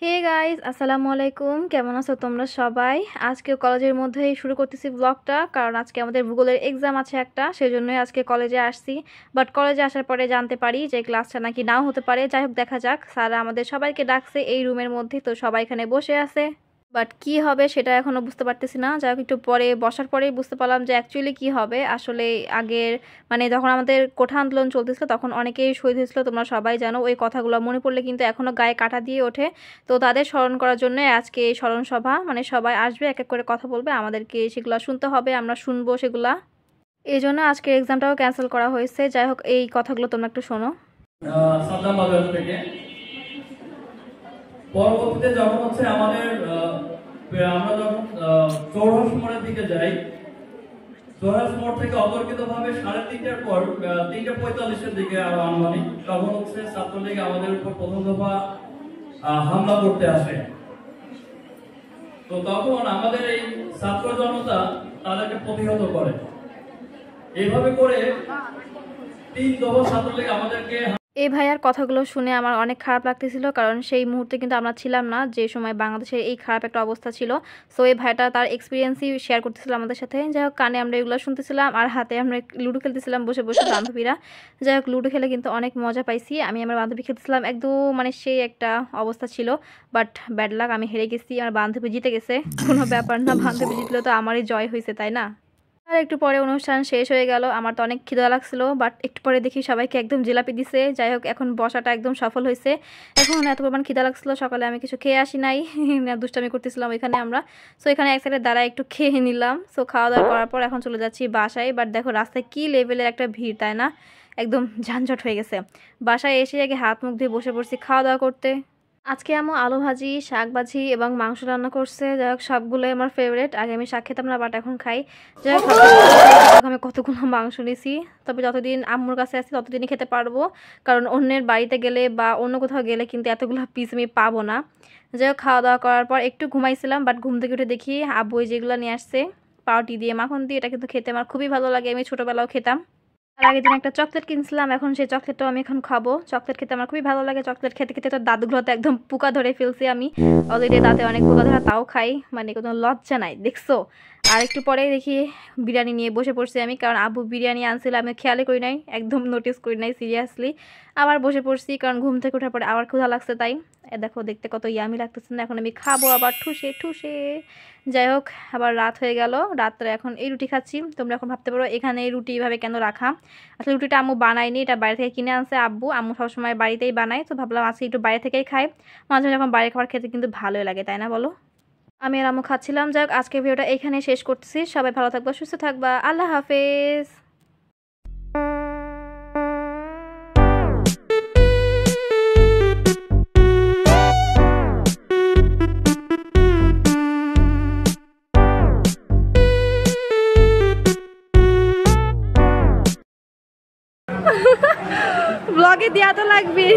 Hey guys, আসসালামু আলাইকুম। কেমন আছো তোমরা সবাই? আজকে কলেজের মধ্যেই শুরু করতেছি ব্লগটা, কারণ আজকে আমাদের ভূগোলের এক্সাম আছে একটা, সেজন্যই আজকে কলেজে আসছি। বাট কলেজে আসার পরে জানতে পারি যে ক্লাসটা নাকি নাও হতে পারে। যাই হোক, দেখা যাক। স্যার আমাদের সবাইকে ডাকছে এই রুমের মধ্যে, তো সবাই এখানে বসে আছে। বাট কি হবে সেটা এখনো বুঝতে পারতেছি না। যাই হোক, একটু পরে বসার পরেই বুঝতে পারলাম যে অ্যাকচুয়ালি কি হবে। আসলে আগের যখন আমাদের কোঠা আন্দোলন চলতেছিল তখন অনেকেই শহীদ হয়েছিল, তোমরা সবাই জানো। ওই কথাগুলো মনে পড়লে কিন্তু এখনো গায়ে কাঁটা দিয়ে ওঠে। তো তাদের স্মরণ করার জন্য আজকে এই স্মরণ সভা, সবাই আসবে, এক এক করে কথা বলবে, আমাদেরকে সেগুলো শুনতে হবে, আমরা শুনবো সেগুলা। এই জন্য আজকের এক্সামটাও ক্যান্সেল করা হয়েছে। যাই হোক, এই কথাগুলো তোমরা একটু শোনো। সাদ্দাম বাজার থেকে পরবর্তীতে যখন হচ্ছে আমাদের আমরা যখন চৌরাস মোড়ের দিকে যাই, চৌরাস মোড় থেকে অতর্কিত ভাবে 3:30টার পর 3:45-এর দিকে আরো আনুমানিক তখন হচ্ছে ছাত্রলীগ আমাদের উপর প্রথম দফা হামলা করতে আসে। তো তখন আমাদের এই ছাত্র জনতা তাদেরকে প্রতিহত করে। এইভাবে করে 3 দফা ছাত্রলীগ আমাদেরকে। এই ভাইয়ার কথাগুলো শুনে আমার অনেক খারাপ লাগতেছিল, কারণ সেই মুহূর্তে কিন্তু আমরা ছিলাম না যে সময় বাংলাদেশের এই খারাপ একটা অবস্থা ছিল। সো এই ভাইটা তার এক্সপিরিয়েন্সই শেয়ার করতেছিল আমাদের সাথে। যাই হোক, কানে আমরা এগুলো শুনতেছিলাম আর হাতে আমরা লুডো খেলতেছিলাম বসে বসে বান্ধবীরা। যাই হোক, লুডো খেলে কিন্তু অনেক মজা পাইছি। আমি আমার বান্ধবী খেলতেছিলাম, একদম সেই একটা অবস্থা ছিল। বাট ব্যাড লাক, আমি হেরে গেছি, আমার বান্ধবী জিতে গেছে। কোনো ব্যাপার না, বান্ধবী জিতলে তো আমারই জয় হয়েছে, তাই না? আর একটু পরে অনুষ্ঠান শেষ হয়ে গেল। আমার তো অনেক খিদা লাগছিল, বাট একটু পরে দেখি সবাইকে একদম জিলাপি দিছে। যাই হোক, এখন বসাটা একদম সফল হয়েছে। এখন এত পরিমাণ খিদা লাগছিল, সকালে আমি কিছু খেয়ে আসি নাই, দুষ্টামি করতেছিলাম এখানে আমরা। সো এখানে এক সাইডে দাঁড়ায় একটু খেয়ে নিলাম। সো খাওয়া দাওয়া করার পর এখন চলে যাচ্ছি বাসায়। বাট দেখো রাস্তায় কি লেভেলের একটা ভিড়, তাই না? একদম ঝানঝট হয়ে গেছে। বাসায় এসে আগে হাত মুখ দিয়ে বসে পড়ছি খাওয়া দাওয়া করতে। আজকে আম্মু আলু ভাজি, শাক ভাজি এবং মাংস রান্না করছে। যাই হোক, সবগুলোই আমার ফেভারিট। আগে আমি শাক খেতাম না, বাট এখন খাই। যাই হোক, আমি কতগুলো মাংস নিছি। তবে যতদিন আম্মুর কাছে আছি ততদিনই খেতে পারবো, কারণ অন্যের বাড়িতে গেলে বা অন্য কোথাও গেলে কিন্তু এতগুলো পিস আমি পাবো না। যাই হোক, খাওয়া দাওয়া করার পর একটু ঘুমাইছিলাম, বাট ঘুম থেকে উঠে দেখি আব্বু যেগুলো নিয়ে আসছে পাউরুটি দিয়ে মাখন দিয়ে, এটা কিন্তু খেতে আমার খুবই ভালো লাগে। আমি ছোটোবেলাও খেতাম। আর আগের দিন একটা চকলেট কিনছিলাম, এখন সেই চকলেটটাও আমি এখন খাবো। চকলেট খেতে আমার খুবই ভালো লাগে। চকলেট খেতে খেতে তো দাঁতগুলোতে একদম পোকা ধরে ফেলছি আমি। অলরেডি দাঁতে অনেক পোকা ধরা, তাও খাই, কোনো লজ্জা নাই, দেখছো? আর একটু পরেই দেখি বিরিয়ানি নিয়ে বসে পড়ছি আমি, কারণ আব্বু বিরিয়ানি আনছিল, আমি খেয়ালই করি নাই, একদম নোটিস করি নাই সিরিয়াসলি। আবার বসে পড়ছি কারণ ঘুম থেকে ওঠার পরে আবার ক্ষুধা লাগছে, তাই দেখো দেখতে কত ইয়ামি লাগতেছে না? এখন আমি খাবো আবার ঠুসে ঠুসে। যাই হোক, আবার রাত হয়ে গেল। রাত্রে এখন এই রুটি খাচ্ছি। তোমরা এখন ভাবতে পারো এখানে এই রুটি এইভাবে কেন রাখা। আসলে রুটিটা আম্মু বানায়নি, এটা বাইরে থেকে কিনে আনছে আব্বু। আম্মু সবসময় বাড়িতেই বানায়, তো ভাবলাম আজকে একটু বাইরে থেকেই খাই। মাঝে মাঝে যখন বাইরে খাবার খেতে কিন্তু ভালোই লাগে, তাই না বলো? আমি আর আম্মু খাচ্ছিলাম। যাক, আজকের ভিডিওটা এখানে শেষ করতেছি। সবাই ভালো থাকবা, সুস্থ থাকবা, আল্লাহ হাফেজ। ব্লগে দেওয়া তো লাগবে।